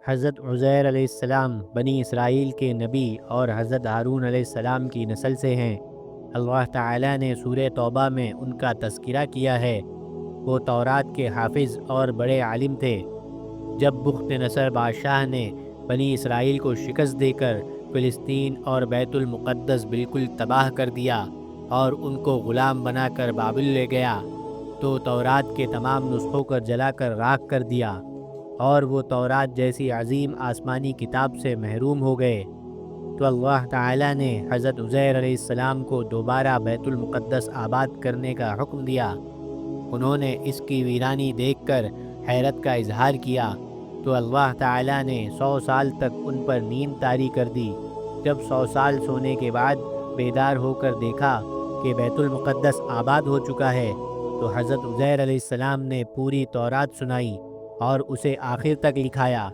حضرت عزیر علیہ السلام بنی اسرائیل کے نبی اور حضرت ہارون علیہ السلام کی نسل سے ہیں۔ اللہ تعالیٰ نے سورہ توبہ میں ان کا تذکرہ کیا ہے۔ وہ تورات کے حافظ اور بڑے عالم تھے۔ جب بخت نصر بادشاہ نے بنی اسرائیل کو شکست دے کر فلسطین اور بیت المقدس بالکل تباہ کر دیا اور ان کو غلام بنا کر بابل لے گیا، تو تورات کے تمام نسخوں کو جلا کر راکھ کر دیا، اور وہ تورات جیسی عظیم آسمانی کتاب سے محروم ہو گئے۔ تو اللہ تعالیٰ نے حضرت عزیر علیہ السلام کو دوبارہ بیت المقدس آباد کرنے کا حکم دیا۔ انہوں نے اس کی ویرانی دیکھ کر حیرت کا اظہار کیا، تو اللہ تعالیٰ نے 100 سال تک ان پر نیند طاری کر دی۔ جب 100 سال سونے کے بعد بیدار ہو کر دیکھا کہ بیت المقدس آباد ہو چکا ہے، تو حضرت عزیر علیہ السلام نے پوری تورات سنائی اور اسے آخر تک لکھایا۔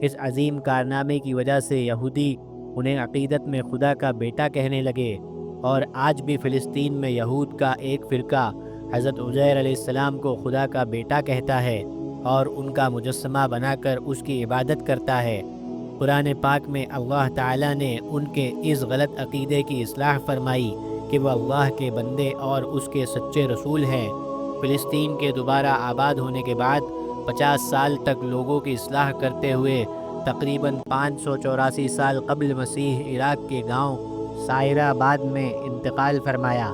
اس عظیم کارنامے کی وجہ سے یہودی انہیں عقیدت میں خدا کا بیٹا کہنے لگے، اور آج بھی فلسطین میں یہود کا ایک فرقہ حضرت عزیر علیہ السلام کو خدا کا بیٹا کہتا ہے اور ان کا مجسمہ بنا کر اس کی عبادت کرتا ہے۔ قرآن پاک میں اللہ تعالیٰ نے ان کے اس غلط عقیدے کی اصلاح فرمائی کہ وہ اللہ کے بندے اور اس کے سچے رسول ہیں۔ فلسطین کے دوبارہ آباد ہونے کے بعد 50 سال تک لوگوں کی اصلاح کرتے ہوئے تقریباً 584 سال قبل مسیح عراق کے گاؤں سائرہ آباد میں انتقال فرمایا۔